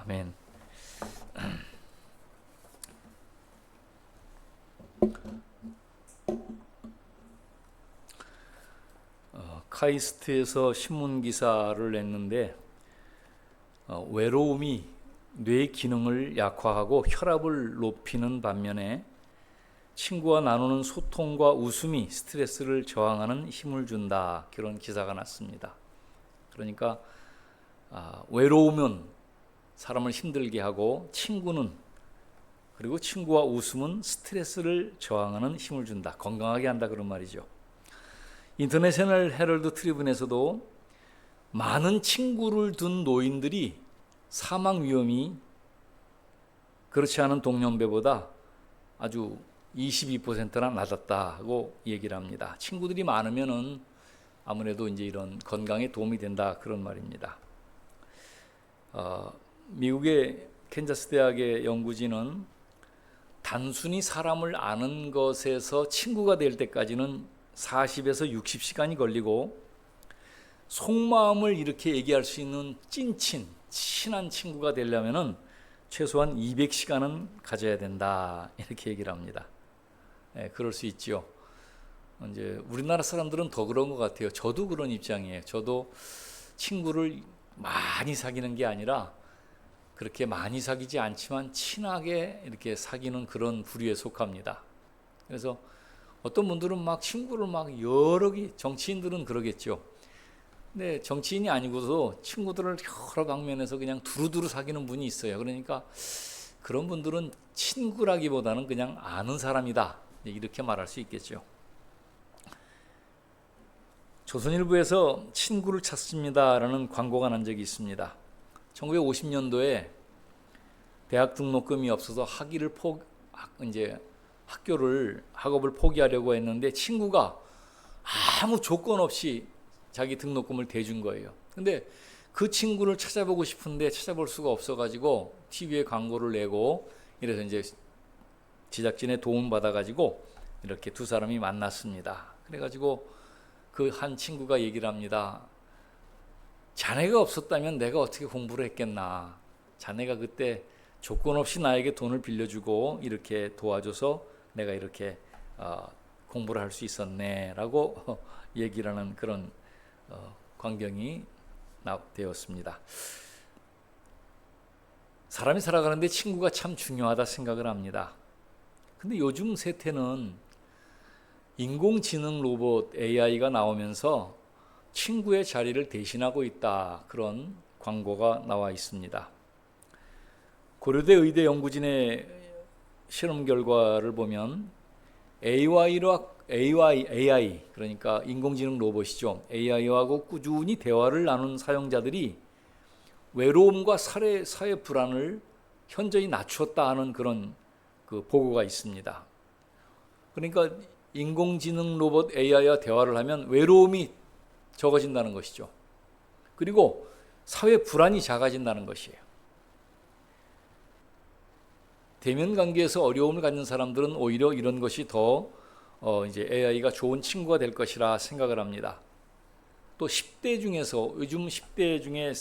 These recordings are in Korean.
아멘. 카이스트에서 신문 기사를 냈는데 외로움이 뇌 기능을 약화하고 혈압을 높이는 반면에 친구와 나누는 소통과 웃음이 스트레스를 저항하는 힘을 준다. 그런 기사가 났습니다. 그러니까 외로우면 사람을 힘들게 하고 그리고 친구와 웃음은 스트레스를 저항하는 힘을 준다. 건강하게 한다 그런 말이죠. 인터내셔널 헤럴드 트리뷴에서도 많은 친구를 둔 노인들이 사망 위험이 그렇지 않은 동년배보다 아주 22%나 낮았다고 얘기를 합니다. 친구들이 많으면은 아무래도 이제 이런 건강에 도움이 된다 그런 말입니다. 미국의 캔자스 대학의 연구진은 단순히 사람을 아는 것에서 친구가 될 때까지는 40에서 60시간이 걸리고 속마음을 이렇게 얘기할 수 있는 친한 친구가 되려면은 최소한 200시간은 가져야 된다 이렇게 얘기를 합니다. 그럴 수 있죠. 이제 우리나라 사람들은 더 그런 것 같아요. 저도 그런 입장이에요. 저도 친구를 많이 사귀는 게 아니라 그렇게 많이 사귀지 않지만 친하게 이렇게 사귀는 그런 부류에 속합니다. 그래서 어떤 분들은 막 친구를 막 여러 개, 정치인들은 그러겠죠. 근데 정치인이 아니고도 친구들을 여러 방면에서 그냥 두루두루 사귀는 분이 있어요. 그러니까 그런 분들은 친구라기보다는 그냥 아는 사람이다. 이렇게 말할 수 있겠죠. 조선일보에서 친구를 찾습니다라는 광고가 난 적이 있습니다. 1950년도에 대학 등록금이 없어서 학업을 포기하려고 했는데 친구가 아무 조건 없이 자기 등록금을 대준 거예요. 근데 그 친구를 찾아보고 싶은데 찾아볼 수가 없어가지고 TV에 광고를 내고 이래서 이제 제작진의 도움 받아가지고 이렇게 두 사람이 만났습니다. 그래가지고 그 한 친구가 얘기를 합니다. 자네가 없었다면 내가 어떻게 공부를 했겠나. 자네가 그때 조건 없이 나에게 돈을 빌려주고 이렇게 도와줘서 내가 이렇게 공부를 할 수 있었네 라고 얘기를 하는 그런 광경이 되었습니다. 사람이 살아가는데 친구가 참 중요하다 생각을 합니다. 근데 요즘 세태는 인공지능 로봇 AI가 나오면서 친구의 자리를 대신하고 있다. 그런 광고가 나와 있습니다. 고려대 의대 연구진의 실험 결과를 보면 AI 그러니까 인공지능 로봇이죠. AI하고 꾸준히 대화를 나눈 사용자들이 외로움과 사회 불안을 현저히 낮추었다 하는 그런 그 보고가 있습니다. 그러니까 인공지능 로봇 AI와 대화를 하면 외로움이 적어진다는 것이죠. 그리고 사회 불안이 작아진다는 것이에요. 대면 관계에서 어려움을 갖는 사람들은 오히려 이런 것이 더 이제 AI가 좋은 친구가 될 것이라 생각을 합니다. 또 10대 중에서 요즘 10대 중에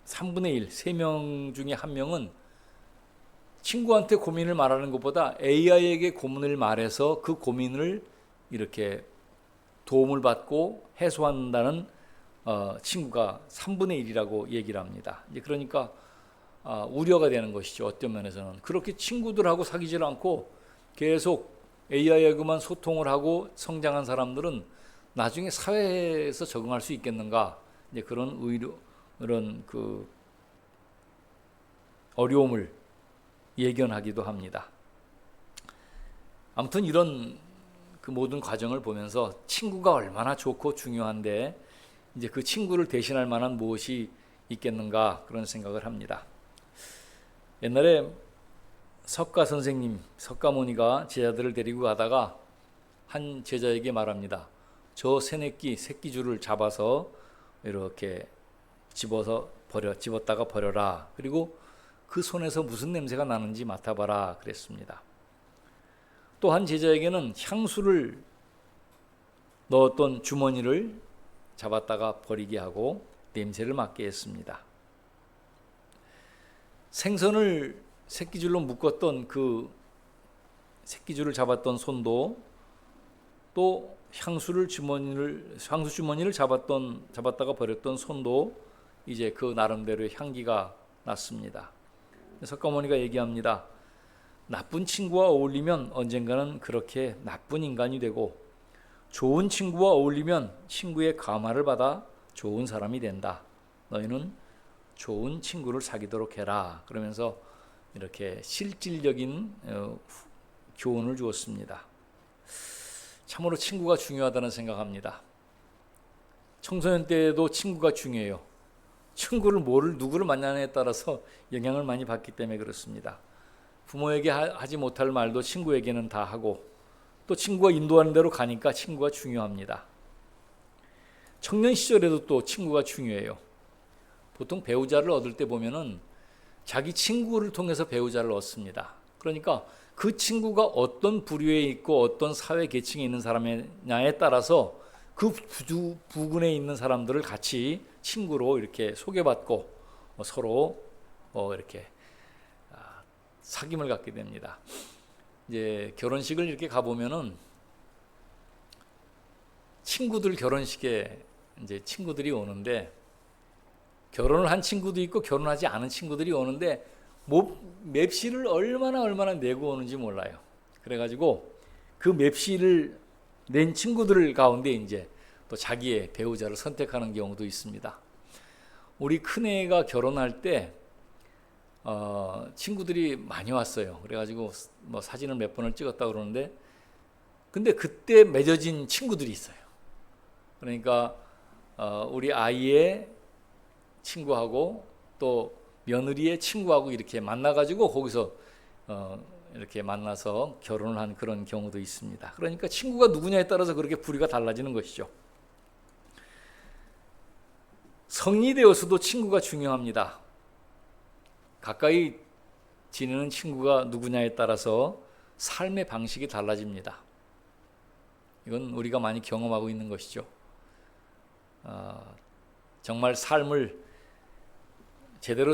3분의 1, 3명 중에 1명은 친구한테 고민을 말하는 것보다 AI에게 고민을 말해서 그 고민을 이렇게 도움을 받고 해소한다는 친구가 3분의 1이라고 얘기를 합니다. 이제 그러니까 우려가 되는 것이죠. 어떤 면에서는 그렇게 친구들하고 사귀질 않고 계속 AI하고만 소통을 하고 성장한 사람들은 나중에 사회에서 적응할 수 있겠는가? 이제 그런 그 어려움을 예견하기도 합니다. 아무튼 이런 그 모든 과정을 보면서 친구가 얼마나 좋고 중요한데 이제 그 친구를 대신할 만한 무엇이 있겠는가 그런 생각을 합니다. 옛날에 석가모니가 제자들을 데리고 가다가 한 제자에게 말합니다. 저 새끼줄을 잡아서 이렇게 집었다가 버려라. 그리고 그 손에서 무슨 냄새가 나는지 맡아봐라 그랬습니다. 또 한 제자에게는 향수를 넣었던 주머니를 잡았다가 버리게 하고 냄새를 맡게 했습니다. 생선을 새끼줄로 묶었던 그 새끼줄을 잡았던 손도 또 향수 주머니를 잡았다가 버렸던 손도 이제 그 나름대로의 향기가 났습니다. 석가모니가 얘기합니다. 나쁜 친구와 어울리면 언젠가는 그렇게 나쁜 인간이 되고 좋은 친구와 어울리면 친구의 감화를 받아 좋은 사람이 된다. 너희는 좋은 친구를 사귀도록 해라. 그러면서 이렇게 실질적인 교훈을 주었습니다. 참으로 친구가 중요하다는 생각합니다. 청소년 때도 친구가 중요해요. 친구를 누구를 만나느냐에 따라서 영향을 많이 받기 때문에 그렇습니다. 부모에게 하지 못할 말도 친구에게는 다 하고 또 친구가 인도하는 대로 가니까 친구가 중요합니다. 청년 시절에도 또 친구가 중요해요. 보통 배우자를 얻을 때 보면은 자기 친구를 통해서 배우자를 얻습니다. 그러니까 그 친구가 어떤 부류에 있고 어떤 사회 계층에 있는 사람이냐에 따라서 그 부근에 있는 사람들을 같이 친구로 이렇게 소개받고 서로 이렇게 사귐을 갖게 됩니다. 이제 결혼식을 이렇게 가보면은 친구들 결혼식에 이제 친구들이 오는데 결혼을 한 친구도 있고 결혼하지 않은 친구들이 오는데 맵시를 얼마나 내고 오는지 몰라요. 그래가지고 그 맵시를 낸 친구들 가운데 이제 또 자기의 배우자를 선택하는 경우도 있습니다. 우리 큰애가 결혼할 때 친구들이 많이 왔어요. 그래가지고 뭐 사진을 몇 번을 찍었다 그러는데 근데 그때 맺어진 친구들이 있어요. 그러니까 우리 아이의 친구하고 또 며느리의 친구하고 이렇게 만나가지고 거기서 이렇게 만나서 결혼을 한 그런 경우도 있습니다. 그러니까 친구가 누구냐에 따라서 그렇게 부류가 달라지는 것이죠. 성인이 되어서도 친구가 중요합니다. 가까이 지내는 친구가 누구냐에 따라서 삶의 방식이 달라집니다. 이건 우리가 많이 경험하고 있는 것이죠. 정말 삶을 제대로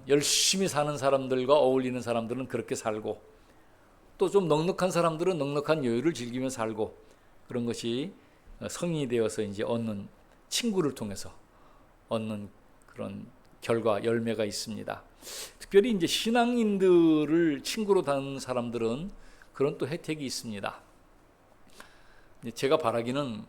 열심히 사는 사람들과 어울리는 사람들은 그렇게 살고 또 좀 넉넉한 사람들은 넉넉한 여유를 즐기며 살고 그런 것이 성인이 되어서 이제 얻는 친구를 통해서 얻는 그런 결과 열매가 있습니다. 특별히 이제 신앙인들을 친구로 다는 사람들은 그런 또 혜택이 있습니다. 제가 바라기는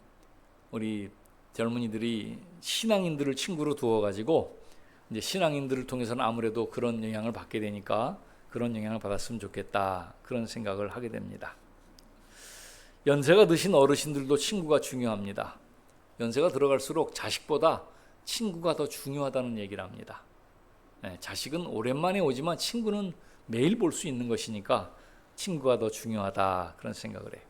우리 젊은이들이 신앙인들을 친구로 두어가지고 이제 신앙인들을 통해서는 아무래도 그런 영향을 받게 되니까 그런 영향을 받았으면 좋겠다 그런 생각을 하게 됩니다. 연세가 드신 어르신들도 친구가 중요합니다. 연세가 들어갈수록 자식보다 친구가 더 중요하다는 얘기를 합니다. 자식은 오랜만에 오지만 친구는 매일 볼 수 있는 것이니까 친구가 더 중요하다 그런 생각을 해요.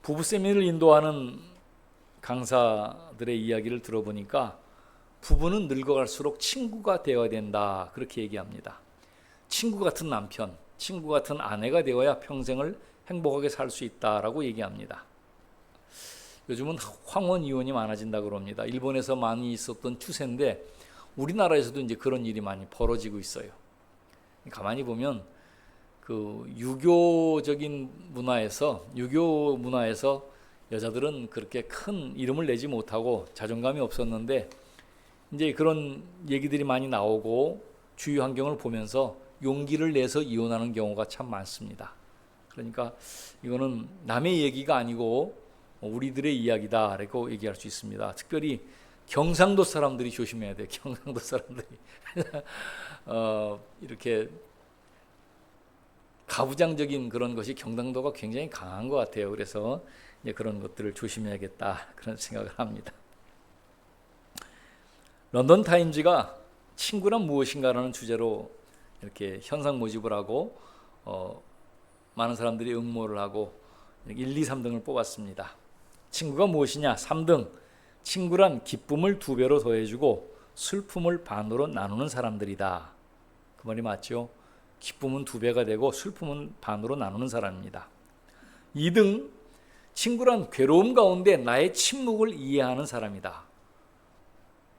부부 세미나를 인도하는 강사들의 이야기를 들어보니까 부부는 늙어갈수록 친구가 되어야 된다 그렇게 얘기합니다. 친구 같은 남편, 친구 같은 아내가 되어야 평생을 행복하게 살 수 있다라고 얘기합니다. 요즘은 황혼 이혼이 많아진다고 그럽니다. 일본에서 많이 있었던 추세인데 우리나라에서도 이제 그런 일이 많이 벌어지고 있어요. 가만히 보면 그 유교 문화에서 여자들은 그렇게 큰 이름을 내지 못하고 자존감이 없었는데 이제 그런 얘기들이 많이 나오고 주위 환경을 보면서 용기를 내서 이혼하는 경우가 참 많습니다. 그러니까 이거는 남의 얘기가 아니고 우리들의 이야기다라고 얘기할 수 있습니다. 특별히 경상도 사람들이 조심해야 돼요. 경상도 사람들이 이렇게 가부장적인 그런 것이 경상도가 굉장히 강한 것 같아요. 그래서 이제 그런 것들을 조심해야겠다 그런 생각을 합니다. 런던 타임즈가 친구란 무엇인가라는 주제로 이렇게 현상 모집을 하고 많은 사람들이 응모를 하고 1, 2, 3등을 뽑았습니다. 친구가 무엇이냐? 3등. 친구란 기쁨을 2배로 더해주고 슬픔을 반으로 나누는 사람들이다. 그 말이 맞죠? 기쁨은 2배가 되고 슬픔은 반으로 나누는 사람입니다. 2등. 친구란 괴로움 가운데 나의 침묵을 이해하는 사람이다.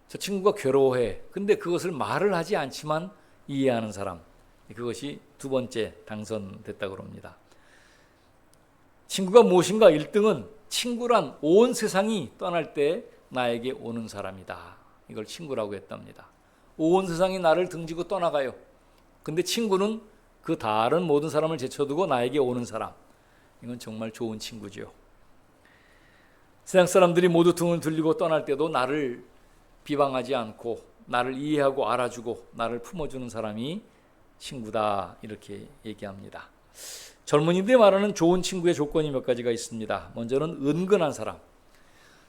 저 친구가 괴로워해. 근데 그것을 말을 하지 않지만 이해하는 사람, 그것이 두 번째 당선됐다고 합니다. 친구가 무엇인가? 1등은 친구란 온 세상이 떠날 때 나에게 오는 사람이다. 이걸 친구라고 했답니다. 온 세상이 나를 등지고 떠나가요. 근데 친구는 그 다른 모든 사람을 제쳐두고 나에게 오는 사람. 이건 정말 좋은 친구죠. 세상 사람들이 모두 등을 들리고 떠날 때도 나를 비방하지 않고 나를 이해하고 알아주고 나를 품어주는 사람이 친구다, 이렇게 얘기합니다. 젊은이들이 말하는 좋은 친구의 조건이 몇 가지가 있습니다. 먼저는 은근한 사람.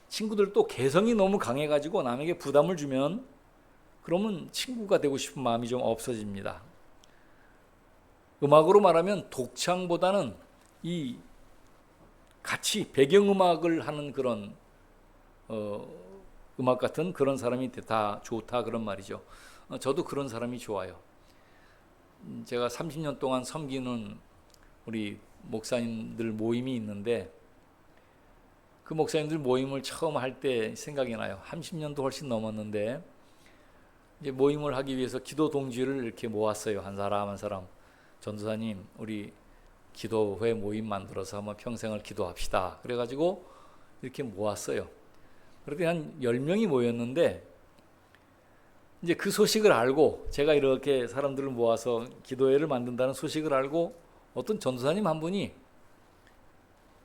친구들도 개성이 너무 강해가지고 남에게 부담을 주면 그러면 친구가 되고 싶은 마음이 좀 없어집니다. 음악으로 말하면 독창보다는 이 같이 배경음악을 하는 그런 음악 같은 그런 사람이 다 좋다, 그런 말이죠. 저도 그런 사람이 좋아요. 제가 30년 동안 섬기는 우리 목사님들 모임이 있는데 그 목사님들 모임을 처음 할 때 생각이 나요. 30년도 훨씬 넘었는데 이제 모임을 하기 위해서 기도 동지를 이렇게 모았어요. 한 사람 한 사람. 전도사님, 우리 기도회 모임 만들어서 한번 평생을 기도합시다. 그래가지고 이렇게 모았어요. 그렇게 한 10명이 모였는데 이제 그 소식을 알고, 제가 이렇게 사람들을 모아서 기도회를 만든다는 소식을 알고 어떤 전도사님 한 분이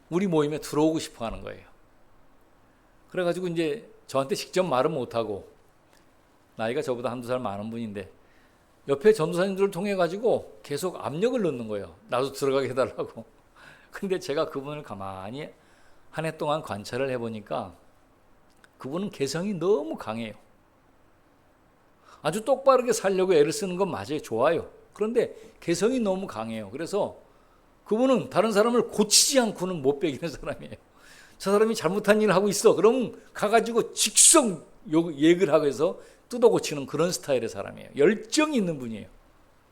우리 모임에 들어오고 싶어 하는 거예요. 그래가지고 이제 저한테 직접 말은 못하고, 나이가 저보다 한두 살 많은 분인데 옆에 전도사님들을 통해 가지고 계속 압력을 넣는 거예요. 나도 들어가게 해달라고. 근데 제가 그분을 가만히 한 해 동안 관찰을 해보니까 그분은 개성이 너무 강해요. 아주 똑바르게 살려고 애를 쓰는 건 맞아요. 좋아요. 그런데 개성이 너무 강해요. 그래서 그분은 다른 사람을 고치지 않고는 못 베기는 사람이에요. 저 사람이 잘못한 일을 하고 있어. 그러면 가가지고 직성 얘기를 하고 해서 뜯어 고치는 그런 스타일의 사람이에요. 열정이 있는 분이에요.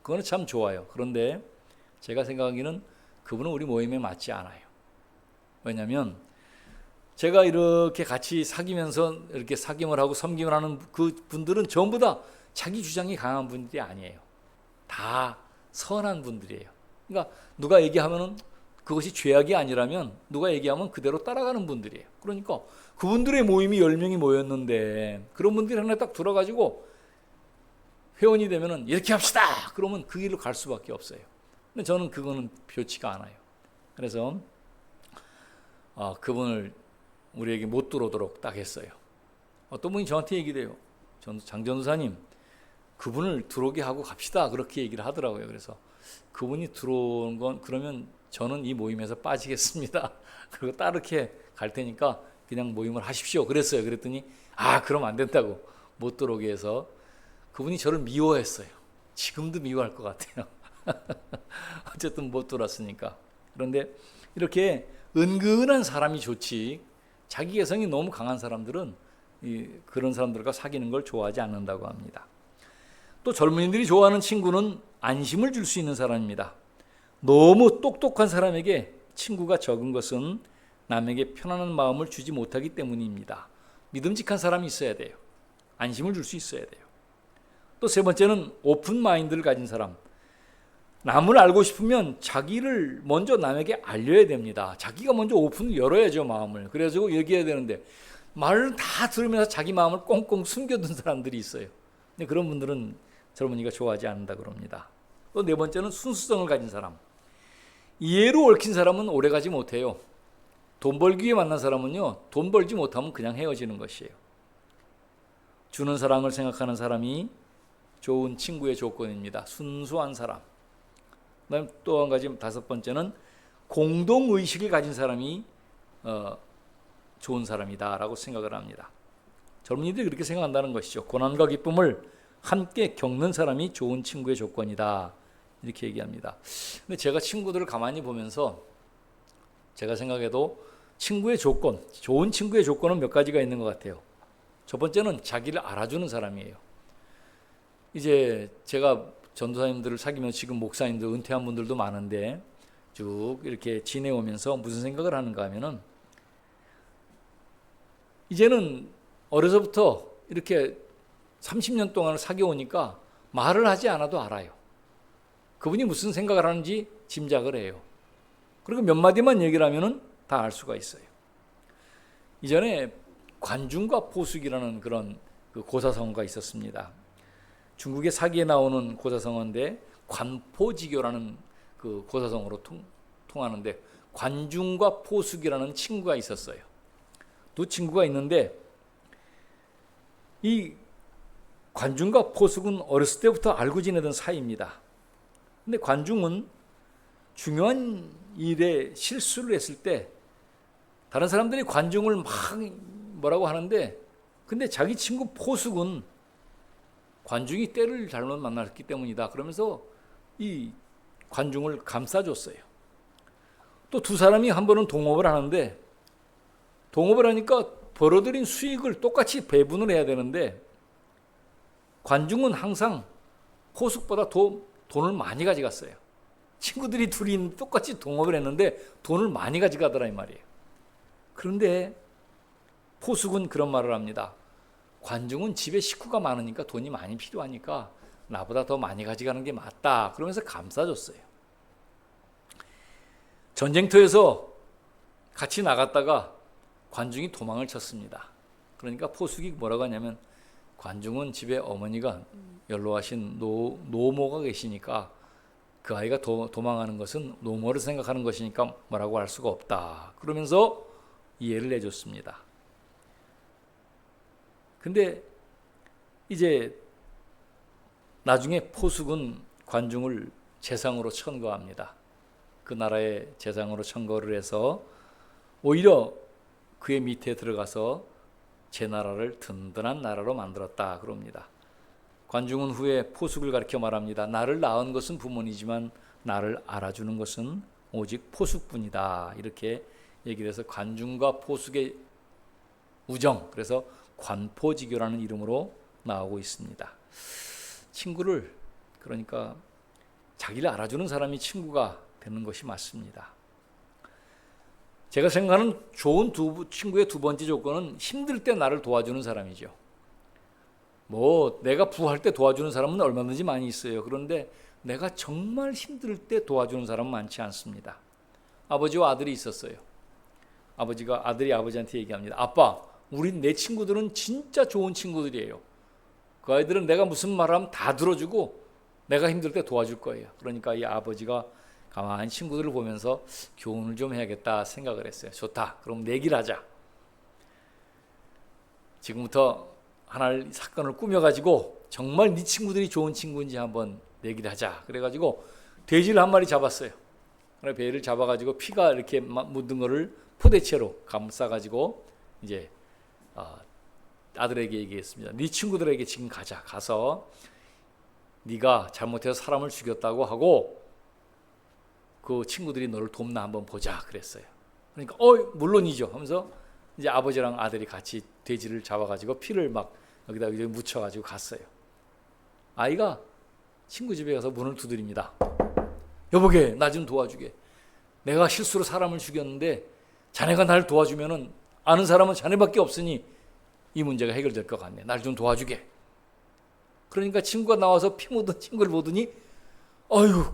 그거는 참 좋아요. 그런데 제가 생각하기는 그분은 우리 모임에 맞지 않아요. 왜냐하면 제가 이렇게 같이 사귀면서 이렇게 사귐을 하고 섬김을 하는 그 분들은 전부 다 자기 주장이 강한 분들이 아니에요. 다 선한 분들이에요. 그러니까 누가 얘기하면은 그것이 죄악이 아니라면 누가 얘기하면 그대로 따라가는 분들이에요. 그러니까 그분들의 모임이 10명이 모였는데 그런 분들이 하나 딱 들어가지고 회원이 되면은 이렇게 합시다. 그러면 그 길로 갈 수밖에 없어요. 근데 저는 그거는 좋지가 않아요. 그래서 그분을 우리에게 못 들어오도록 딱 했어요. 어떤 분이 저한테 얘기를 해요. 장 전도사님, 그분을 들어오게 하고 갑시다. 그렇게 얘기를 하더라고요. 그래서 그분이 들어온 건 그러면 저는 이 모임에서 빠지겠습니다. 그리고 따르게 갈 테니까 그냥 모임을 하십시오. 그랬어요. 그랬더니 그럼 안 된다고 못 들어오게 해서 그분이 저를 미워했어요. 지금도 미워할 것 같아요. 어쨌든 못 들어왔으니까. 그런데 이렇게 은근한 사람이 좋지, 자기 개성이 너무 강한 사람들은 그런 사람들과 사귀는 걸 좋아하지 않는다고 합니다. 또 젊은이들이 좋아하는 친구는 안심을 줄 수 있는 사람입니다. 너무 똑똑한 사람에게 친구가 적은 것은 남에게 편안한 마음을 주지 못하기 때문입니다. 믿음직한 사람이 있어야 돼요. 안심을 줄 수 있어야 돼요. 또 세 번째는 오픈 마인드를 가진 사람. 남을 알고 싶으면 자기를 먼저 남에게 알려야 됩니다. 자기가 먼저 오픈을 열어야죠, 마음을. 그래가지고 얘기해야 되는데 말을 다 들으면서 자기 마음을 꽁꽁 숨겨둔 사람들이 있어요. 근데 그런 분들은 젊은이가 좋아하지 않는다 그럽니다. 또 네 번째는 순수성을 가진 사람. 이해로 얽힌 사람은 오래가지 못해요. 돈 벌기 위해 만난 사람은요, 돈 벌지 못하면 그냥 헤어지는 것이에요. 주는 사랑을 생각하는 사람이 좋은 친구의 조건입니다. 순수한 사람. 그다음 또 한 가지, 다섯 번째는 공동의식을 가진 사람이 좋은 사람이다라고 생각을 합니다. 젊은이들이 그렇게 생각한다는 것이죠. 고난과 기쁨을 함께 겪는 사람이 좋은 친구의 조건이다, 이렇게 얘기합니다. 근데 제가 친구들을 가만히 보면서 제가 생각해도 친구의 조건, 좋은 친구의 조건은 몇 가지가 있는 것 같아요. 첫 번째는 자기를 알아주는 사람이에요. 이제 제가 전도사님들을 사귀면서 지금 목사님들, 은퇴한 분들도 많은데 쭉 이렇게 지내오면서 무슨 생각을 하는가 하면은, 이제는 어려서부터 이렇게 30년 동안을 사귀어오니까 말을 하지 않아도 알아요. 그분이 무슨 생각을 하는지 짐작을 해요. 그리고 몇 마디만 얘기를 하면은 다 알 수가 있어요. 이전에 관중과 포숙이라는 그런 그 고사성어가 있었습니다. 중국의 사기에 나오는 고사성어인데 관포지교라는 그 고사성어로 통하는데 관중과 포숙이라는 친구가 있었어요. 두 친구가 있는데 이 관중과 포숙은 어렸을 때부터 알고 지내던 사이입니다. 근데 관중은 중요한 일에 실수를 했을 때 다른 사람들이 관중을 막 뭐라고 하는데 근데 자기 친구 포숙은 관중이 때를 잘못 만났기 때문이다. 그러면서 이 관중을 감싸줬어요. 또 두 사람이 한 번은 동업을 하는데 동업을 하니까 벌어들인 수익을 똑같이 배분을 해야 되는데 관중은 항상 포숙보다 돈을 많이 가져갔어요. 친구들이 둘이 똑같이 동업을 했는데 돈을 많이 가져가더라 이 말이에요. 그런데 포숙은 그런 말을 합니다. 관중은 집에 식구가 많으니까 돈이 많이 필요하니까 나보다 더 많이 가져가는 게 맞다. 그러면서 감싸줬어요. 전쟁터에서 같이 나갔다가 관중이 도망을 쳤습니다. 그러니까 포숙이 뭐라고 하냐면 관중은 집에 어머니가 연로하신 노모가 계시니까 그 아이가 도망하는 것은 노모를 생각하는 것이니까 뭐라고 할 수가 없다. 그러면서 이해를 해줬습니다. 근데 이제 나중에 포숙은 관중을 재상으로 천거합니다. 그 나라의 재상으로 천거를 해서 오히려 그의 밑에 들어가서 제 나라를 든든한 나라로 만들었다 그럽니다. 관중은 후에 포숙을 가리켜 말합니다. 나를 낳은 것은 부모이지만 나를 알아주는 것은 오직 포숙뿐이다. 이렇게 얘기를 해서 관중과 포숙의 우정, 그래서 관포지교라는 이름으로 나오고 있습니다. 친구를, 그러니까 자기를 알아주는 사람이 친구가 되는 것이 맞습니다. 제가 생각하는 좋은 친구의 두 번째 조건은 힘들 때 나를 도와주는 사람이죠. 뭐 내가 부할 때 도와주는 사람은 얼마든지 많이 있어요. 그런데 내가 정말 힘들 때 도와주는 사람은 많지 않습니다. 아버지와 아들이 있었어요. 아들이 아버지한테 얘기합니다. 아빠, 내 친구들은 진짜 좋은 친구들이에요. 그 아이들은 내가 무슨 말하면 다 들어주고 내가 힘들 때 도와줄 거예요. 그러니까 이 아버지가 가만히 친구들을 보면서 교훈을 좀 해야겠다 생각을 했어요. 좋다. 그럼 내기를 하자. 지금부터 하나를 사건을 꾸며가지고 정말 네 친구들이 좋은 친구인지 한번 내기를 하자. 그래가지고 돼지를 한 마리 잡았어요. 그래 배를 잡아가지고 피가 이렇게 묻은 거를 포대채로 감싸가지고 이제 아들에게 얘기했습니다. 네 친구들에게 지금 가서 네가 잘못해서 사람을 죽였다고 하고 그 친구들이 너를 돕나 한번 보자 그랬어요. 그러니까 물론이죠 하면서 이제 아버지랑 아들이 같이 돼지를 잡아가지고 피를 막 여기다 묻혀가지고 갔어요. 아이가 친구 집에 가서 문을 두드립니다. 여보게, 나 좀 도와주게. 내가 실수로 사람을 죽였는데 자네가 날 도와주면은 아는 사람은 자네밖에 없으니 이 문제가 해결될 것 같네. 날 좀 도와주게. 그러니까 친구가 나와서 피 묻은 친구를 보더니 어휴,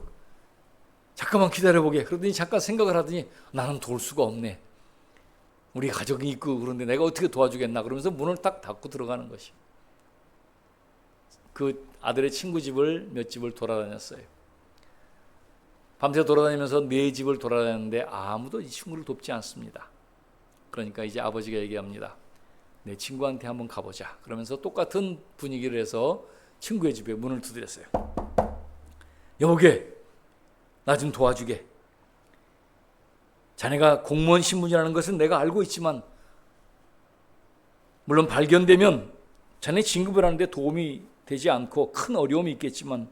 잠깐만 기다려보게. 그러더니 잠깐 생각을 하더니 나는 도울 수가 없네. 우리 가족이 있고 그런데 내가 어떻게 도와주겠나. 그러면서 문을 딱 닫고 들어가는 것이. 그 아들의 친구 집을 몇 집을 돌아다녔어요. 밤새 돌아다니면서 네 집을 돌아다녔는데 아무도 이 친구를 돕지 않습니다. 그러니까 이제 아버지가 얘기합니다. 내 친구한테 한번 가보자. 그러면서 똑같은 분위기를 해서 친구의 집에 문을 두드렸어요. 여보게, 나 좀 도와주게. 자네가 공무원 신분이라는 것은 내가 알고 있지만 물론 발견되면 자네 진급을 하는데 도움이 되지 않고 큰 어려움이 있겠지만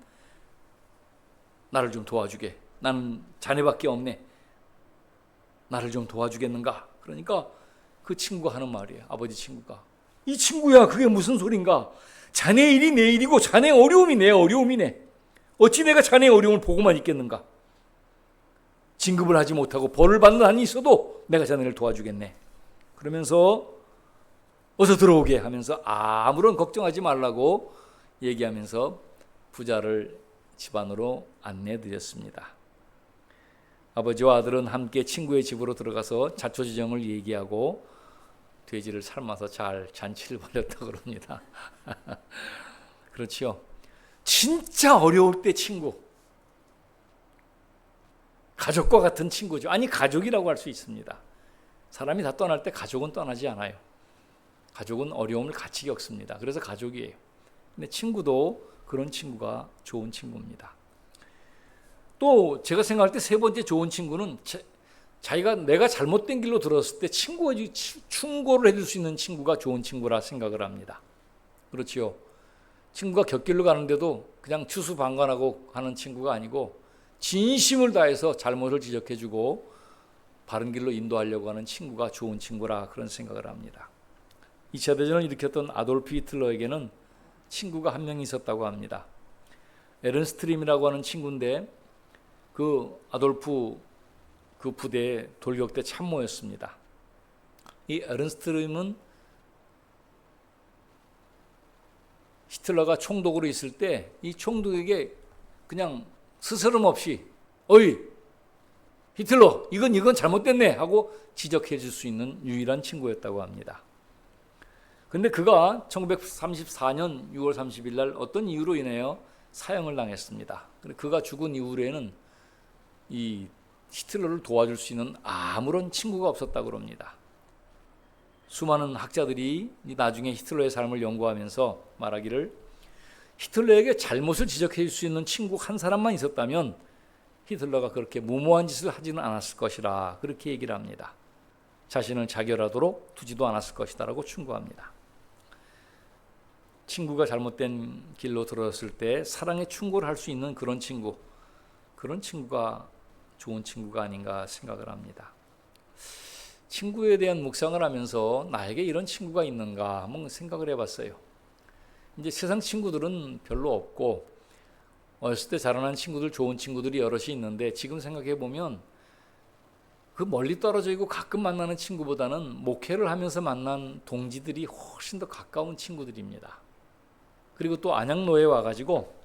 나를 좀 도와주게. 나는 자네밖에 없네. 나를 좀 도와주겠는가? 그러니까 그 친구가 하는 말이에요. 아버지 친구가. 이 친구야, 그게 무슨 소린가? 자네 일이 내 일이고 자네 어려움이 내 어려움이네. 어찌 내가 자네의 어려움을 보고만 있겠는가? 진급을 하지 못하고 벌을 받는 한이 있어도 내가 자네를 도와주겠네. 그러면서 어서 들어오게 하면서 아무런 걱정하지 말라고 얘기하면서 부자를 집안으로 안내해 드렸습니다. 아버지와 아들은 함께 친구의 집으로 들어가서 자초지종을 얘기하고 돼지를 삶아서 잘 잔치를 벌였다고 그럽니다. 그렇지요. 진짜 어려울 때 친구, 가족과 같은 친구죠. 아니, 가족이라고 할 수 있습니다. 사람이 다 떠날 때 가족은 떠나지 않아요. 가족은 어려움을 같이 겪습니다. 그래서 가족이에요. 근데 친구도 그런 친구가 좋은 친구입니다. 또 제가 생각할 때 세 번째 좋은 친구는 자기가 내가 잘못된 길로 들었을 때 충고를 해줄 수 있는 친구가 좋은 친구라 생각을 합니다. 그렇지요. 친구가 곁길로 가는데도 그냥 추수방관하고 하는 친구가 아니고 진심을 다해서 잘못을 지적해주고 바른 길로 인도하려고 하는 친구가 좋은 친구라 그런 생각을 합니다. 2차 대전을 일으켰던 아돌프 히틀러에게는 친구가 한 명 있었다고 합니다. 에른스트림이라고 하는 친구인데 그 아돌프 그 부대의 돌격대 참모였습니다. 이 에른스트림은 히틀러가 총독으로 있을 때 이 총독에게 그냥 스스럼 없이 어이 히틀러 이건 잘못됐네 하고 지적해 줄 수 있는 유일한 친구였다고 합니다. 근데 그가 1934년 6월 30일 날 어떤 이유로 인하여 사형을 당했습니다. 그가 죽은 이후에는 이 히틀러를 도와줄 수 있는 아무런 친구가 없었다고 합니다. 수많은 학자들이 나중에 히틀러의 삶을 연구하면서 말하기를 히틀러에게 잘못을 지적해 줄 수 있는 친구 한 사람만 있었다면 히틀러가 그렇게 무모한 짓을 하지는 않았을 것이라 그렇게 얘기를 합니다. 자신을 자결하도록 두지도 않았을 것이다라고 충고합니다. 친구가 잘못된 길로 들어섰을 때 사랑의 충고를 할 수 있는 그런 친구가 좋은 친구가 아닌가 생각을 합니다. 친구에 대한 묵상을 하면서 나에게 이런 친구가 있는가 한번 생각을 해봤어요. 이제 세상 친구들은 별로 없고 어렸을 때 자라난 친구들, 좋은 친구들이 여럿이 있는데 지금 생각해 보면 그 멀리 떨어져 있고 가끔 만나는 친구보다는 목회를 하면서 만난 동지들이 훨씬 더 가까운 친구들입니다. 그리고 또 안양로에 와가지고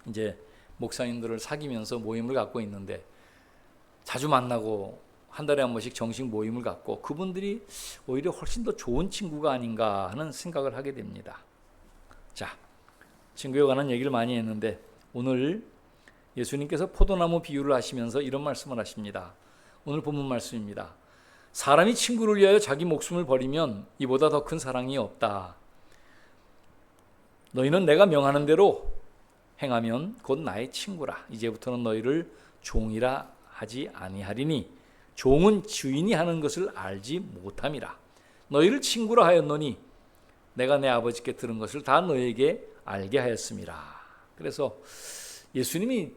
이제 목사님들을 사귀면서 모임을 갖고 있는데 자주 만나고 한 달에 한 번씩 정식 모임을 갖고 그분들이 오히려 훨씬 더 좋은 친구가 아닌가 하는 생각을 하게 됩니다. 자, 친구에 관한 얘기를 많이 했는데 오늘 예수님께서 포도나무 비유를 하시면서 이런 말씀을 하십니다. 오늘 본문 말씀입니다. 사람이 친구를 위하여 자기 목숨을 버리면 이보다 더 큰 사랑이 없다. 너희는 내가 명하는 대로 행하면 곧 나의 친구라. 이제부터는 너희를 종이라 하지 아니하리니 종은 주인이 하는 것을 알지 못함이라. 너희를 친구라 하였노니 내가 내 아버지께 들은 것을 다 너희에게 알게 하였음이라. 그래서 예수님이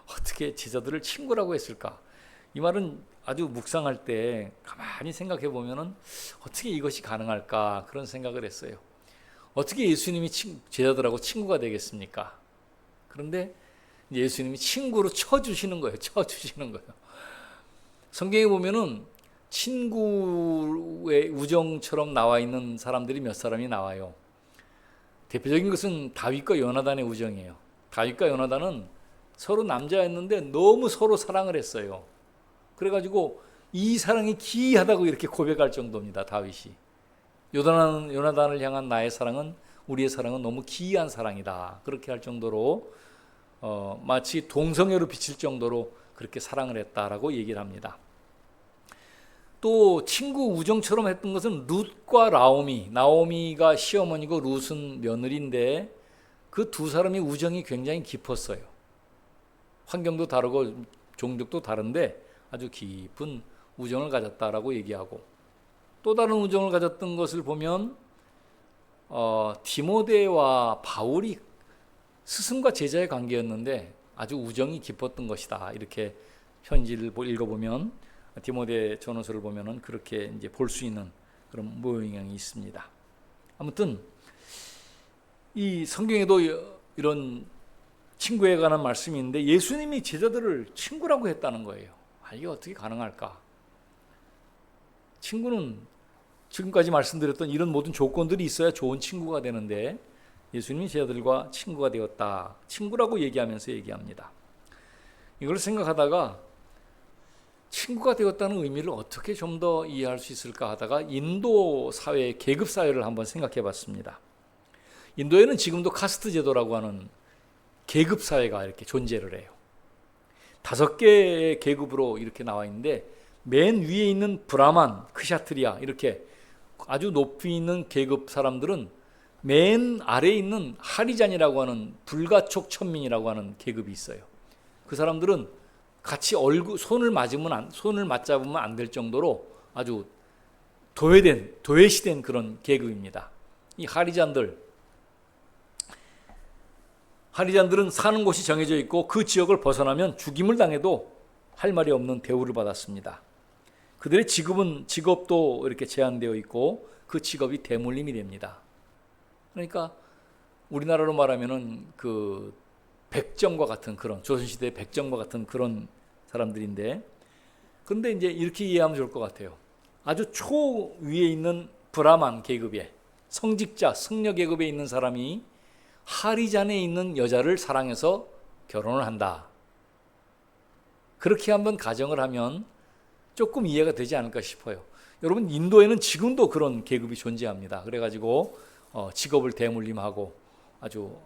어떻게 제자들을 친구라고 했을까? 이 말은 아주 묵상할 때 가만히 생각해 보면은 어떻게 이것이 가능할까 그런 생각을 했어요. 어떻게 예수님이 제자들하고 친구가 되겠습니까? 그런데 예수님이 친구로 쳐주시는 거예요. 쳐주시는 거예요. 성경에 보면은 친구의 우정처럼 나와 있는 사람들이 몇 사람이 나와요. 대표적인 것은 다윗과 요나단의 우정이에요. 다윗과 요나단은 서로 남자였는데 너무 서로 사랑을 했어요. 그래가지고 이 사랑이 기이하다고 이렇게 고백할 정도입니다. 다윗이. 요나단을 향한 나의 사랑은 우리의 사랑은 너무 기이한 사랑이다. 그렇게 할 정도로 마치 동성애로 비칠 정도로 그렇게 사랑을 했다라고 얘기를 합니다. 또 친구 우정처럼 했던 것은 룻과 나오미가 시어머니고 룻은 며느리인데 그 두 사람의 우정이 굉장히 깊었어요. 환경도 다르고 종족도 다른데 아주 깊은 우정을 가졌다라고 얘기하고 또 다른 우정을 가졌던 것을 보면 디모데와 바울이 스승과 제자의 관계였는데 아주 우정이 깊었던 것이다. 이렇게 편지를 읽어보면 디모데 전후서를 보면은 그렇게 이제 볼 수 있는 그런 모양이 있습니다. 아무튼 이 성경에도 이런 친구에 관한 말씀이 있는데 예수님이 제자들을 친구라고 했다는 거예요. 이게 어떻게 가능할까? 친구는 지금까지 말씀드렸던 이런 모든 조건들이 있어야 좋은 친구가 되는데 예수님이 제자들과 친구가 되었다. 친구라고 얘기하면서 얘기합니다. 이걸 생각하다가 친구가 되었다는 의미를 어떻게 좀 더 이해할 수 있을까 하다가 인도 사회의 계급 사회를 한번 생각해 봤습니다. 인도에는 지금도 카스트 제도라고 하는 계급 사회가 이렇게 존재를 해요. 5개의 계급으로 이렇게 나와 있는데 맨 위에 있는 브라만, 크샤트리아 이렇게 아주 높이 있는 계급 사람들은 맨 아래에 있는 하리잔이라고 하는 불가촉 천민이라고 하는 계급이 있어요. 그 사람들은 같이 손을 맞잡으면 안 될 정도로 아주 도외시된 그런 계급입니다. 이 하리잔들은 사는 곳이 정해져 있고 그 지역을 벗어나면 죽임을 당해도 할 말이 없는 대우를 받았습니다. 그들의 직업도 이렇게 제한되어 있고 그 직업이 대물림이 됩니다. 그러니까 우리나라로 말하면은 그 백정과 같은 그런 조선시대 백정과 같은 그런 사람들인데, 그런데 이제 이렇게 이해하면 좋을 것 같아요. 아주 초위에 있는 브라만 계급에 성직자, 승려 계급에 있는 사람이 하리잔에 있는 여자를 사랑해서 결혼을 한다. 그렇게 한번 가정을 하면 조금 이해가 되지 않을까 싶어요. 여러분, 인도에는 지금도 그런 계급이 존재합니다. 그래가지고 직업을 대물림하고 아주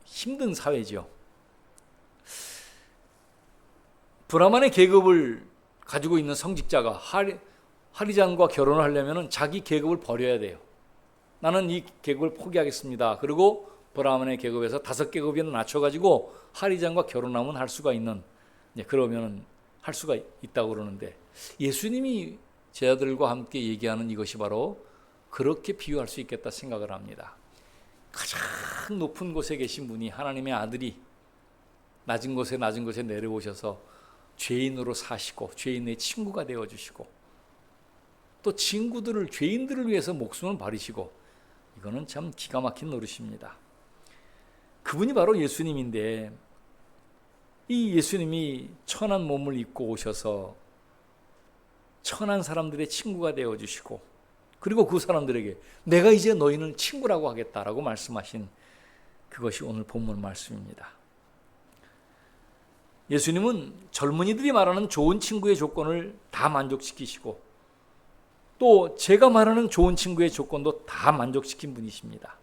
힘든 사회죠. 브라만의 계급을 가지고 있는 성직자가 하리잔과 결혼을 하려면 자기 계급을 버려야 돼요. 나는 이 계급을 포기하겠습니다. 그리고 브라만의 계급에서 5계급이나 낮춰가지고 하리잔과 결혼하면 할 수가 있는, 그러면 할 수가 있다고 그러는데, 예수님이 제자들과 함께 얘기하는 이것이 바로 그렇게 비유할 수 있겠다 생각을 합니다. 가장 높은 곳에 계신 분이, 하나님의 아들이 낮은 곳에 내려오셔서 죄인으로 사시고 죄인의 친구가 되어주시고 또 죄인들을 위해서 목숨을 버리시고, 이거는 참 기가 막힌 노릇입니다. 그분이 바로 예수님인데, 이 예수님이 천한 몸을 입고 오셔서 천한 사람들의 친구가 되어주시고, 그리고 그 사람들에게 내가 이제 너희는 친구라고 하겠다라고 말씀하신 그것이 오늘 본문 말씀입니다. 예수님은 젊은이들이 말하는 좋은 친구의 조건을 다 만족시키시고 또 제가 말하는 좋은 친구의 조건도 다 만족시킨 분이십니다.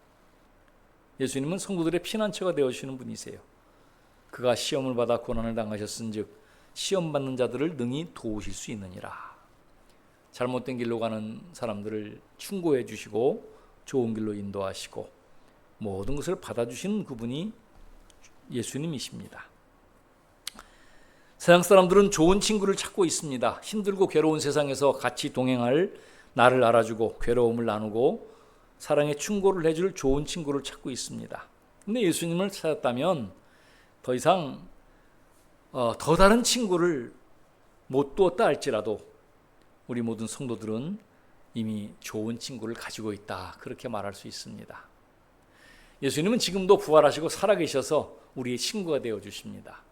예수님은 성도들의 피난처가 되어주시는 분이세요. 그가 시험을 받아 고난을 당하셨은즉 시험 받는 자들을 능히 도우실 수 있느니라. 잘못된 길로 가는 사람들을 충고해 주시고 좋은 길로 인도하시고 모든 것을 받아주시는 그분이 예수님이십니다. 세상 사람들은 좋은 친구를 찾고 있습니다. 힘들고 괴로운 세상에서 같이 동행할, 나를 알아주고 괴로움을 나누고 사랑의 충고를 해줄 좋은 친구를 찾고 있습니다. 근데 예수님을 찾았다면 더 이상 더 다른 친구를 못 두었다 할지라도 우리 모든 성도들은 이미 좋은 친구를 가지고 있다, 그렇게 말할 수 있습니다. 예수님은 지금도 부활하시고 살아계셔서 우리의 친구가 되어주십니다.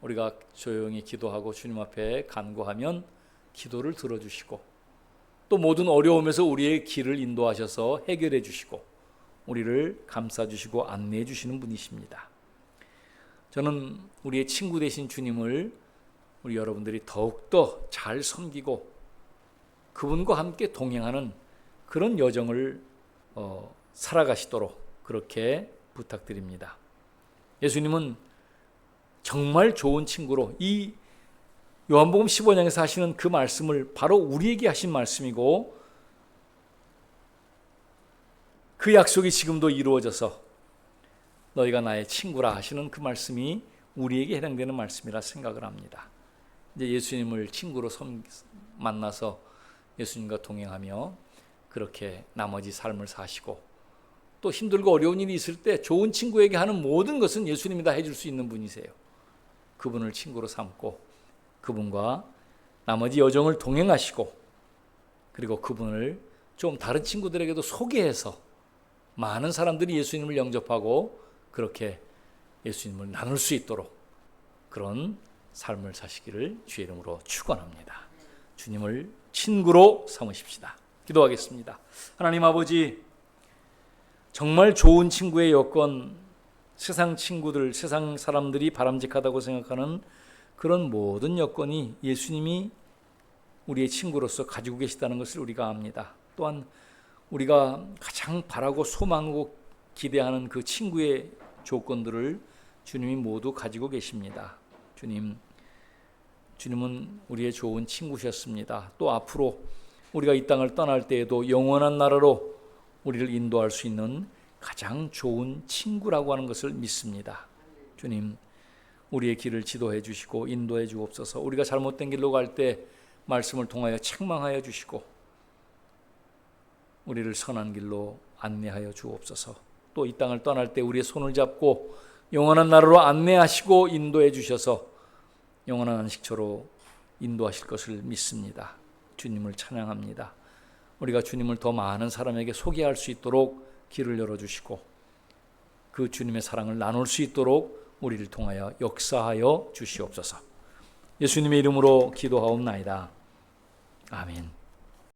우리가 조용히 기도하고 주님 앞에 간구하면 기도를 들어주시고 또 모든 어려움에서 우리의 길을 인도하셔서 해결해 주시고 우리를 감싸주시고 안내해 주시는 분이십니다. 저는 우리의 친구 되신 주님을 우리 여러분들이 더욱더 잘 섬기고 그분과 함께 동행하는 그런 여정을 살아가시도록 그렇게 부탁드립니다. 예수님은 정말 좋은 친구로 이 요한복음 15장에서 하시는 그 말씀을 바로 우리에게 하신 말씀이고 그 약속이 지금도 이루어져서 너희가 나의 친구라 하시는 그 말씀이 우리에게 해당되는 말씀이라 생각을 합니다. 이제 예수님을 친구로 만나서 예수님과 동행하며 그렇게 나머지 삶을 사시고 또 힘들고 어려운 일이 있을 때 좋은 친구에게 하는 모든 것은 예수님이 다 해줄 수 있는 분이세요. 그분을 친구로 삼고 그분과 나머지 여정을 동행하시고 그리고 그분을 좀 다른 친구들에게도 소개해서 많은 사람들이 예수님을 영접하고 그렇게 예수님을 나눌 수 있도록 그런 삶을 사시기를 주의 이름으로 축원합니다. 주님을 친구로 삼으십시다. 기도하겠습니다. 하나님 아버지, 정말 좋은 친구의 여건, 세상 친구들, 세상 사람들이 바람직하다고 생각하는 그런 모든 여건이 예수님이 우리의 친구로서 가지고 계시다는 것을 우리가 압니다. 또한 우리가 가장 바라고 소망하고 기대하는 그 친구의 조건들을 주님이 모두 가지고 계십니다. 주님은 우리의 좋은 친구셨습니다. 또 앞으로 우리가 이 땅을 떠날 때에도 영원한 나라로 우리를 인도할 수 있는 가장 좋은 친구라고 하는 것을 믿습니다. 주님, 우리의 길을 지도해 주시고 인도해 주옵소서. 우리가 잘못된 길로 갈 때 말씀을 통하여 책망하여 주시고 우리를 선한 길로 안내하여 주옵소서. 또 이 땅을 떠날 때 우리의 손을 잡고 영원한 나라로 안내하시고 인도해 주셔서 영원한 안식처로 인도하실 것을 믿습니다. 주님을 찬양합니다. 우리가 주님을 더 많은 사람에게 소개할 수 있도록 길을 열어주시고 그 주님의 사랑을 나눌 수 있도록 우리를 통하여 역사하여 주시옵소서. 예수님의 이름으로 기도하옵나이다. 아멘.